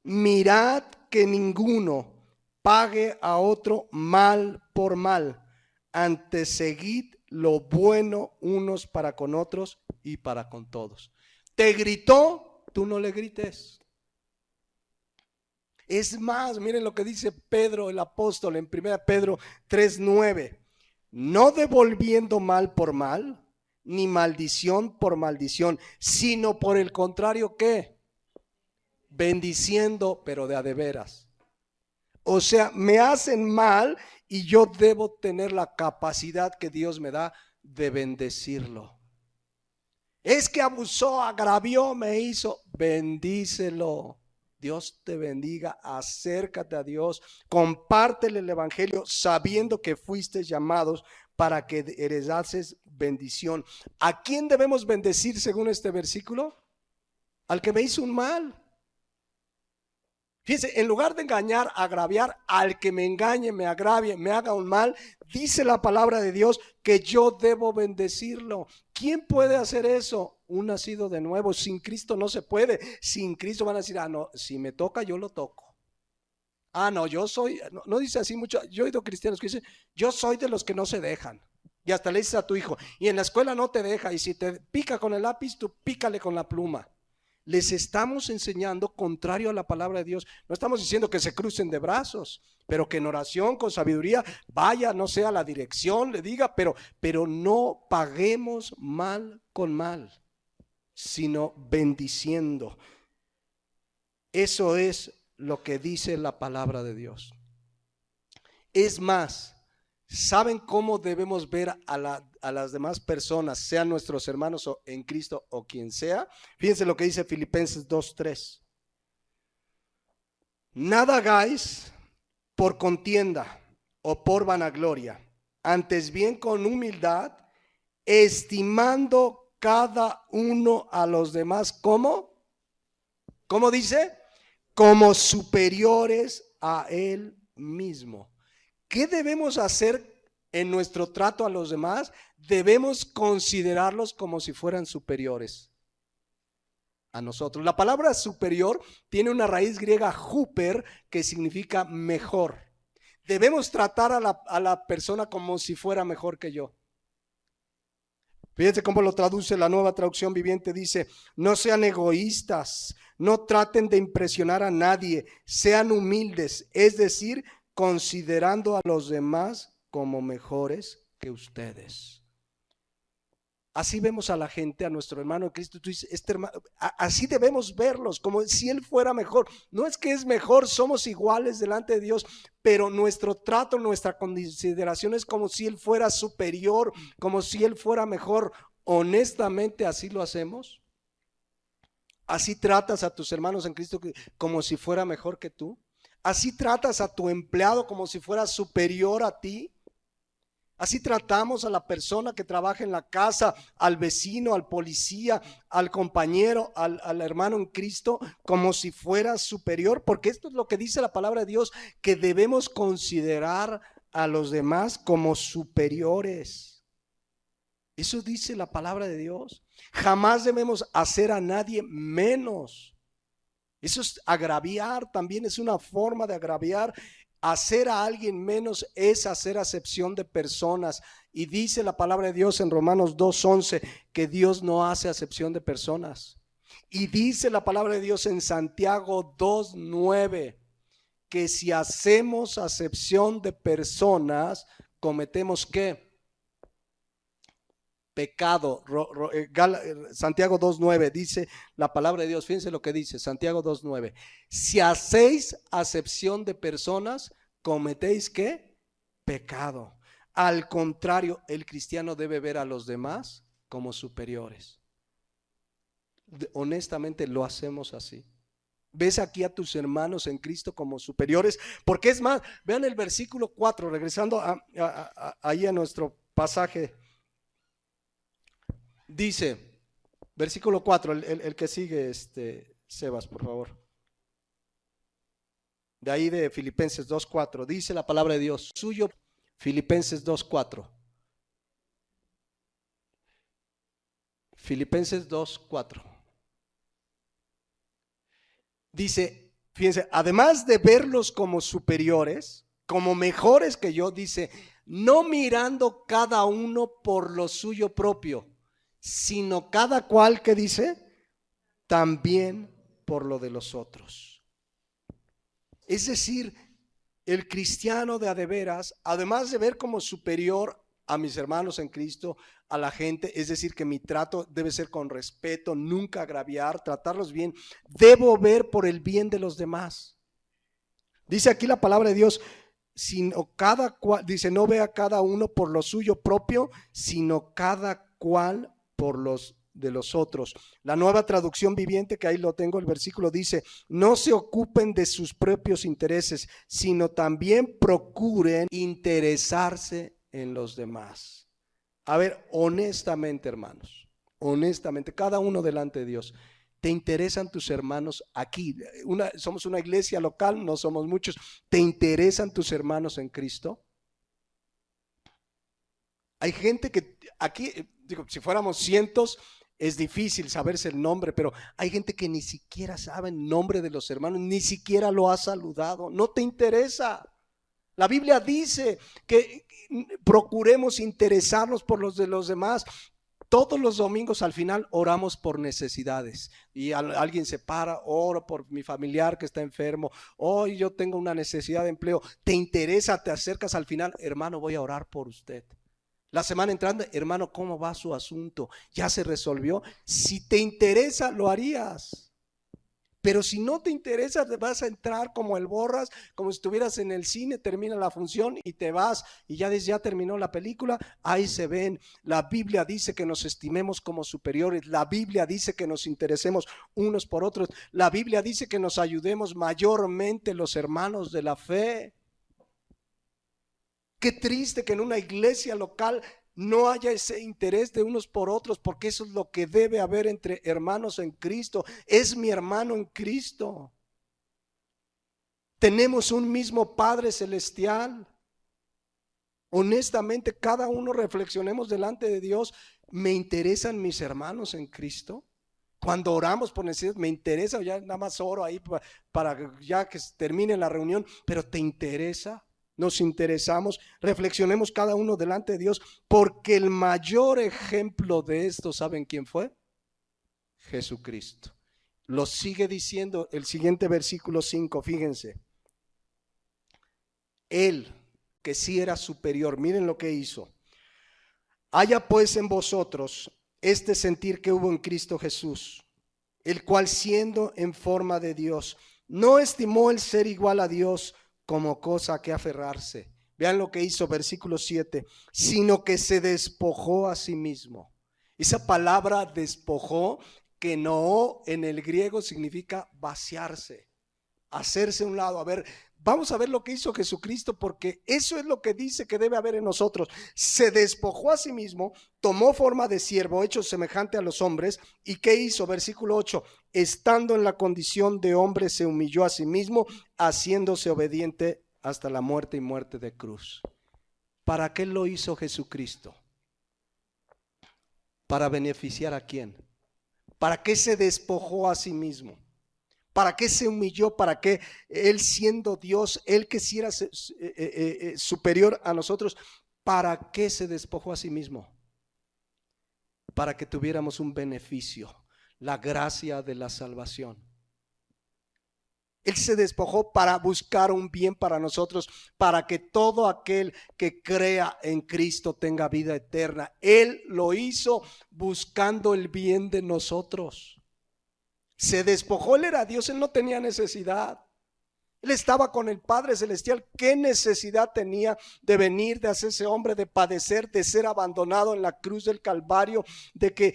Mirad que ninguno pague a otro mal por mal. Antes seguid lo bueno unos para con otros y para con todos. Te gritó, tú no le grites. Es más, miren lo que dice Pedro el apóstol en 1 Pedro 3:9. No devolviendo mal por mal, ni maldición por maldición, sino por el contrario, ¿qué? Bendiciendo, pero de a de veras. O sea, me hacen mal y yo debo tener la capacidad que Dios me da de bendecirlo. Es que abusó, agravió, me hizo, bendícelo. Dios te bendiga, acércate a Dios, compártele el evangelio sabiendo que fuiste llamados para que heredases bendición. ¿A quién debemos bendecir según este versículo? Al que me hizo un mal. Fíjense, en lugar de engañar, agraviar, al que me engañe, me agravie, me haga un mal, dice la palabra de Dios que yo debo bendecirlo. ¿Quién puede hacer eso? Un nacido de nuevo. Sin Cristo no se puede. Sin Cristo van a decir, no, si me toca, yo lo toco. No, yo soy, no dice así mucho. Yo he oído cristianos que dicen, yo soy de los que no se dejan. Y hasta le dices a tu hijo, y en la escuela no te deja, y si te pica con el lápiz, tú pícale con la pluma. Les estamos enseñando contrario a la palabra de Dios. No estamos diciendo que se crucen de brazos, pero que en oración, con sabiduría, vaya, no sea la dirección, le diga, pero no paguemos mal con mal, sino bendiciendo. Eso es lo que dice la palabra de Dios. Es más, ¿saben cómo debemos ver a las demás personas, sean nuestros hermanos o en Cristo o quien sea? Fíjense lo que dice Filipenses 2:3. Nada hagáis por contienda o por vanagloria, antes bien con humildad, estimando cada uno a los demás como, ¿cómo dice? Como superiores a él mismo. ¿Qué debemos hacer en nuestro trato a los demás? Debemos considerarlos como si fueran superiores a nosotros. La palabra superior tiene una raíz griega huper, que significa mejor. Debemos tratar a la persona como si fuera mejor que yo. Fíjense cómo lo traduce la Nueva Traducción Viviente. Dice, no sean egoístas, no traten de impresionar a nadie, sean humildes, es decir, considerando a los demás como mejores que ustedes. Así vemos a la gente, a nuestro hermano en Cristo. Tú dices, así debemos verlos, como si él fuera mejor. No es que es mejor, somos iguales delante de Dios, pero nuestro trato, nuestra consideración es como si él fuera superior, como si él fuera mejor. Honestamente, ¿así lo hacemos? ¿Así tratas a tus hermanos en Cristo como si fuera mejor que tú? ¿Así tratas a tu empleado como si fuera superior a ti? ¿Así tratamos a la persona que trabaja en la casa, al vecino, al policía, al compañero, al hermano en Cristo, como si fuera superior? Porque esto es lo que dice la palabra de Dios, que debemos considerar a los demás como superiores. Eso dice la palabra de Dios. Jamás debemos hacer a nadie menos. Eso es agraviar, también es una forma de agraviar. Hacer a alguien menos es hacer acepción de personas. Y dice la palabra de Dios en Romanos 2:11 que Dios no hace acepción de personas. Y dice la palabra de Dios en Santiago 2:9 que si hacemos acepción de personas, cometemos ¿qué? Pecado. Santiago 2:9 dice la palabra de Dios. Fíjense lo que dice Santiago 2:9. Si hacéis acepción de personas, cometéis ¿qué? Pecado. Al contrario, el cristiano debe ver a los demás como superiores. Honestamente lo hacemos así. ¿Ves aquí a tus hermanos en Cristo como superiores? Porque es más, vean el versículo 4, regresando ahí a nuestro pasaje. Dice, versículo 4, el que sigue, Sebas, por favor. De ahí de Filipenses 2:4, dice la palabra de Dios, suyo, Filipenses 2:4. Filipenses 2:4. Dice, fíjense, además de verlos como superiores, como mejores que yo, dice, no mirando cada uno por lo suyo propio, sino cada cual, que dice, también por lo de los otros. Es decir, el cristiano de a de veras, además de ver como superior a mis hermanos en Cristo, a la gente, es decir, que mi trato debe ser con respeto, nunca agraviar, tratarlos bien, debo ver por el bien de los demás. Dice aquí la palabra de Dios, sino cada cual, dice, no vea cada uno por lo suyo propio, sino cada cual por los de los otros. La Nueva Traducción Viviente, que ahí lo tengo, el versículo dice, no se ocupen de sus propios intereses, sino también procuren interesarse en los demás. A ver, honestamente, hermanos, honestamente, cada uno delante de Dios, ¿te interesan tus hermanos aquí? Somos una iglesia local, no somos muchos. ¿Te interesan tus hermanos en Cristo? Hay gente que aquí, digo, si fuéramos cientos, es difícil saberse el nombre, pero hay gente que ni siquiera sabe el nombre de los hermanos, ni siquiera lo ha saludado. No te interesa. La Biblia dice que procuremos interesarnos por los de los demás. Todos los domingos al final oramos por necesidades y alguien se para, oro por mi familiar que está enfermo, hoy yo tengo una necesidad de empleo, te interesa, te acercas al final, hermano, voy a orar por usted. La semana entrando, hermano, ¿cómo va su asunto? ¿Ya se resolvió? Si te interesa, lo harías. Pero si no te interesa, te vas a entrar como el borras, como si estuvieras en el cine, termina la función y te vas y ya terminó la película. Ahí se ven. La Biblia dice que nos estimemos como superiores. La Biblia dice que nos interesemos unos por otros. La Biblia dice que nos ayudemos mayormente los hermanos de la fe. Qué triste que en una iglesia local no haya ese interés de unos por otros, porque eso es lo que debe haber entre hermanos en Cristo. Es mi hermano en Cristo. Tenemos un mismo Padre celestial. Honestamente, cada uno reflexionemos delante de Dios. ¿Me interesan mis hermanos en Cristo? Cuando oramos por necesidad, me interesa, ya nada más oro ahí para ya que termine la reunión, pero ¿te interesa? Nos interesamos, reflexionemos cada uno delante de Dios, porque el mayor ejemplo de esto, ¿saben quién fue? Jesucristo. Lo sigue diciendo el siguiente versículo 5, fíjense. Él, que sí era superior, miren lo que hizo. Haya pues en vosotros este sentir que hubo en Cristo Jesús, el cual siendo en forma de Dios, no estimó el ser igual a Dios como cosa a que aferrarse. Vean lo que hizo, versículo 7, sino que se despojó a sí mismo. Esa palabra despojó, que no en el griego significa vaciarse, hacerse a un lado. A ver, vamos a ver lo que hizo Jesucristo, porque eso es lo que dice que debe haber en nosotros. Se despojó a sí mismo, tomó forma de siervo, hecho semejante a los hombres. ¿Y qué hizo? Versículo 8, estando en la condición de hombre, se humilló a sí mismo, haciéndose obediente hasta la muerte y muerte de cruz. ¿Para qué lo hizo Jesucristo? ¿Para beneficiar a quién? ¿Para qué se despojó a sí mismo? ¿Para qué se humilló? ¿Para qué Él siendo Dios, Él que sí era superior a nosotros, para qué se despojó a sí mismo? Para que tuviéramos un beneficio, la gracia de la salvación. Él se despojó para buscar un bien para nosotros, para que todo aquel que crea en Cristo tenga vida eterna. Él lo hizo buscando el bien de nosotros. Se despojó, Él era Dios, Él no tenía necesidad. Él estaba con el Padre Celestial. ¿Qué necesidad tenía de venir, de hacerse hombre, de padecer, de ser abandonado en la cruz del Calvario, de que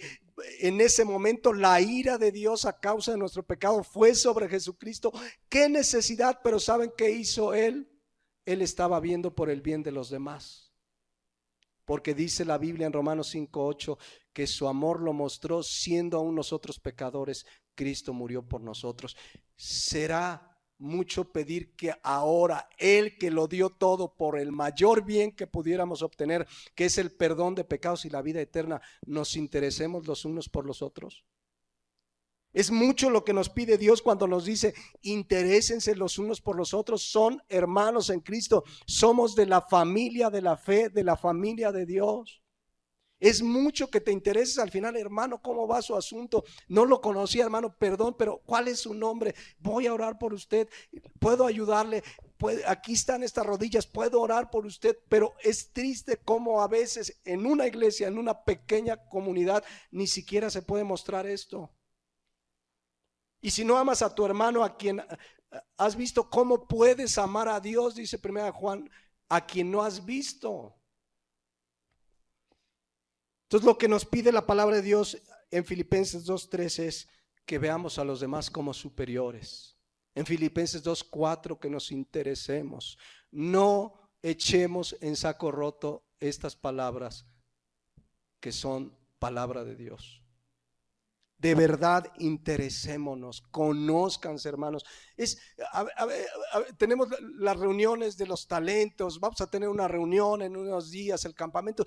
en ese momento la ira de Dios a causa de nuestro pecado fue sobre Jesucristo? ¿Qué necesidad? Pero ¿saben qué hizo Él? Él estaba viendo por el bien de los demás. Porque dice la Biblia en Romanos 5:8 que su amor lo mostró siendo aún nosotros pecadores. Cristo murió por nosotros. ¿Será mucho pedir que ahora Él, que lo dio todo por el mayor bien que pudiéramos obtener, que es el perdón de pecados y la vida eterna, nos interesemos los unos por los otros? Es mucho lo que nos pide Dios cuando nos dice interésense los unos por los otros. Son hermanos en Cristo, somos de la familia de la fe, de la familia de Dios. Es mucho que te intereses al final, hermano, ¿cómo va su asunto? No lo conocía, hermano, perdón, pero ¿cuál es su nombre? Voy a orar por usted, puedo ayudarle, aquí están estas rodillas, puedo orar por usted, pero es triste cómo a veces en una iglesia, en una pequeña comunidad, ni siquiera se puede mostrar esto. Y si no amas a tu hermano, a quien has visto, ¿cómo puedes amar a Dios? Dice 1 Juan, a quien no has visto. Entonces lo que nos pide la palabra de Dios en Filipenses 2:3 es que veamos a los demás como superiores. En Filipenses 2:4 que nos interesemos. No echemos en saco roto estas palabras que son palabra de Dios. De verdad, interesémonos, conózcanse, hermanos. Tenemos las reuniones de los talentos, vamos a tener una reunión en unos días, el campamento.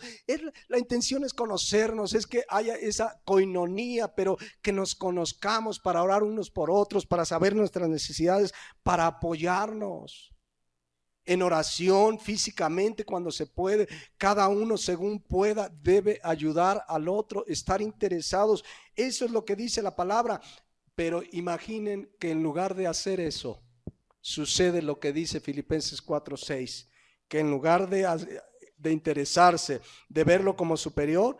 La intención es conocernos, es que haya esa coinonía, pero que nos conozcamos para orar unos por otros, para saber nuestras necesidades, para apoyarnos en oración, físicamente cuando se puede, cada uno según pueda debe ayudar al otro, estar interesados. Eso es lo que dice la palabra. Pero imaginen que en lugar de hacer eso, sucede lo que dice Filipenses 4:6, que en lugar de interesarse, de verlo como superior,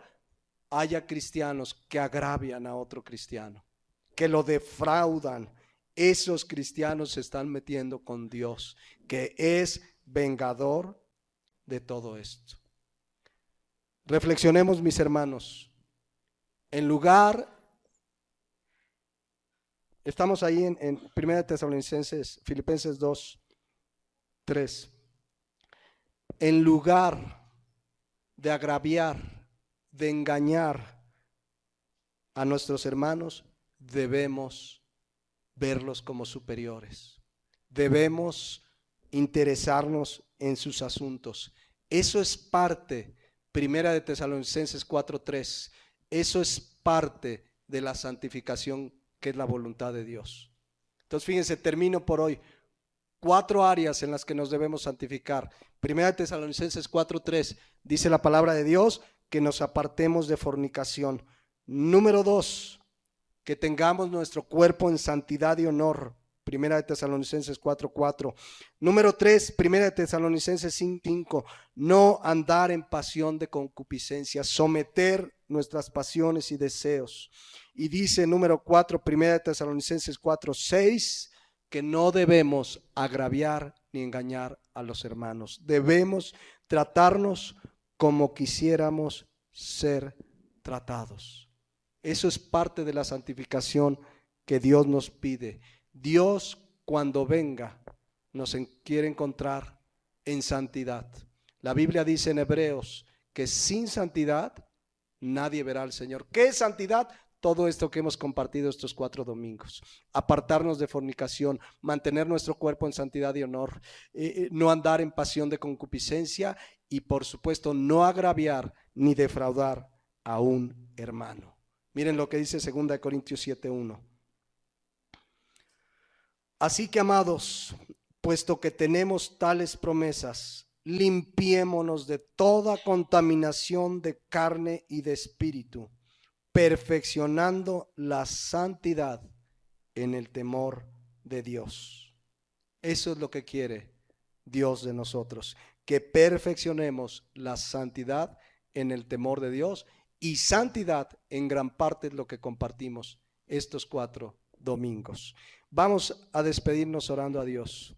haya cristianos que agravian a otro cristiano, que lo defraudan. Esos cristianos se están metiendo con Dios, que es vengador de todo esto. Reflexionemos, mis hermanos. En lugar, estamos ahí en 1 Tesalonicenses, Filipenses 2:3. En lugar de agraviar, de engañar a nuestros hermanos, debemos verlos como superiores. Debemos interesarnos en sus asuntos. Eso es parte, 1 Tesalonicenses 4:3, eso es parte de la santificación que es la voluntad de Dios. Entonces fíjense, termino por hoy. 4 áreas en las que nos debemos santificar. 1 Tesalonicenses 4:3 dice la palabra de Dios que nos apartemos de fornicación. Número 2, que tengamos nuestro cuerpo en santidad y honor. 1 Tesalonicenses 4:4. Número 3, 1 Tesalonicenses 5:5. No andar en pasión de concupiscencia, someter nuestras pasiones y deseos. Y dice número 4, 1 Tesalonicenses 4:6, que no debemos agraviar ni engañar a los hermanos. Debemos tratarnos como quisiéramos ser tratados. Eso es parte de la santificación que Dios nos pide. Dios, cuando venga, nos quiere encontrar en santidad. La Biblia dice en Hebreos que sin santidad nadie verá al Señor. ¿Qué es santidad? Todo esto que hemos compartido estos 4 domingos. Apartarnos de fornicación, mantener nuestro cuerpo en santidad y honor, no andar en pasión de concupiscencia y, por supuesto, no agraviar ni defraudar a un hermano. Miren lo que dice 2 Corintios 7:1. Así que, amados, puesto que tenemos tales promesas, limpiémonos de toda contaminación de carne y de espíritu, perfeccionando la santidad en el temor de Dios. Eso es lo que quiere Dios de nosotros, que perfeccionemos la santidad en el temor de Dios. Y santidad en gran parte es lo que compartimos estos 4 domingos. Vamos a despedirnos orando a Dios.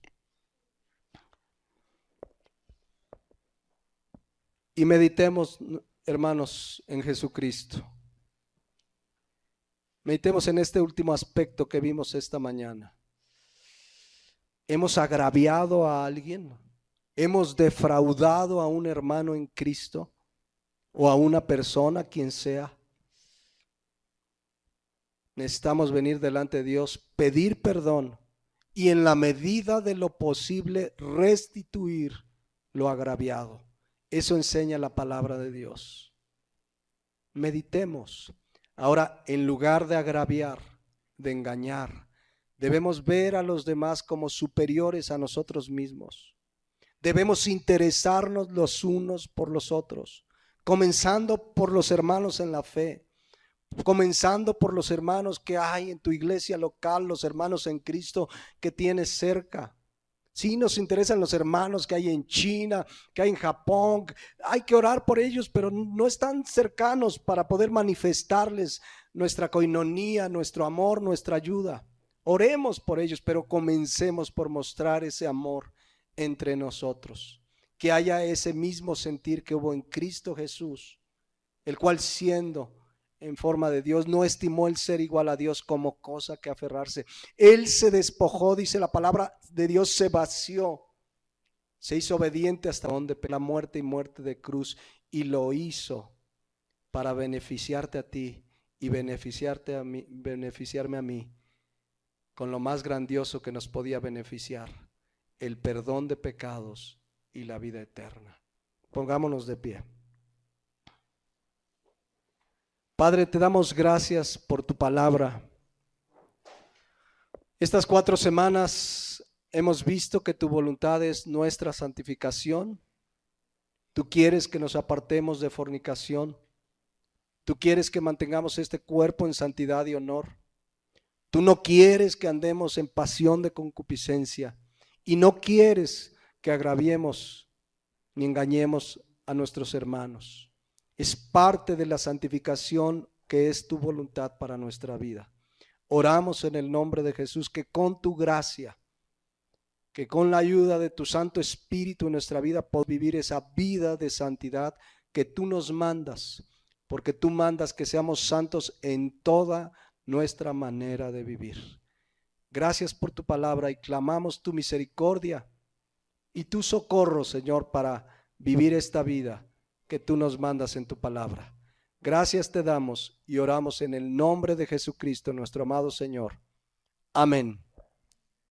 Y meditemos, hermanos, en Jesucristo. Meditemos en este último aspecto que vimos esta mañana. ¿Hemos agraviado a alguien? ¿Hemos defraudado a un hermano en Cristo? ¿O a una persona, quien sea? Necesitamos venir delante de Dios, pedir perdón y en la medida de lo posible restituir lo agraviado. Eso enseña la palabra de Dios. Meditemos. Ahora, en lugar de agraviar, de engañar, debemos ver a los demás como superiores a nosotros mismos. Debemos interesarnos los unos por los otros. comenzando por los hermanos en la fe, comenzando por los hermanos que hay en tu iglesia local, los hermanos en Cristo que tienes cerca. Sí, nos interesan los hermanos que hay en China, que hay en Japón. Hay que orar por ellos, pero no están cercanos para poder manifestarles nuestra coinonía, nuestro amor, nuestra ayuda. Oremos por ellos, pero comencemos por mostrar ese amor entre nosotros. Que haya ese mismo sentir que hubo en Cristo Jesús, el cual siendo en forma de Dios, no estimó el ser igual a Dios como cosa que aferrarse. Él se despojó, dice la palabra de Dios, se vació, se hizo obediente hasta donde la muerte y muerte de cruz, y lo hizo para beneficiarte a ti y beneficiarme a mí con lo más grandioso que nos podía beneficiar, el perdón de pecados y la vida eterna. Pongámonos de pie. Padre, te damos gracias por tu palabra. Estas 4 semanas hemos visto que tu voluntad es nuestra santificación. Tú quieres que nos apartemos de fornicación. Tú quieres que mantengamos este cuerpo en santidad y honor. Tú no quieres que andemos en pasión de concupiscencia y no quieres que agraviemos ni engañemos a nuestros hermanos. Es parte de la santificación que es tu voluntad para nuestra vida. Oramos en el nombre de Jesús que con tu gracia, que con la ayuda de tu Santo Espíritu en nuestra vida podamos vivir esa vida de santidad que tú nos mandas, porque tú mandas que seamos santos en toda nuestra manera de vivir. Gracias por tu palabra y clamamos tu misericordia y tu socorro, Señor, para vivir esta vida que tú nos mandas en tu palabra. Gracias te damos y oramos en el nombre de Jesucristo, nuestro amado Señor. Amén.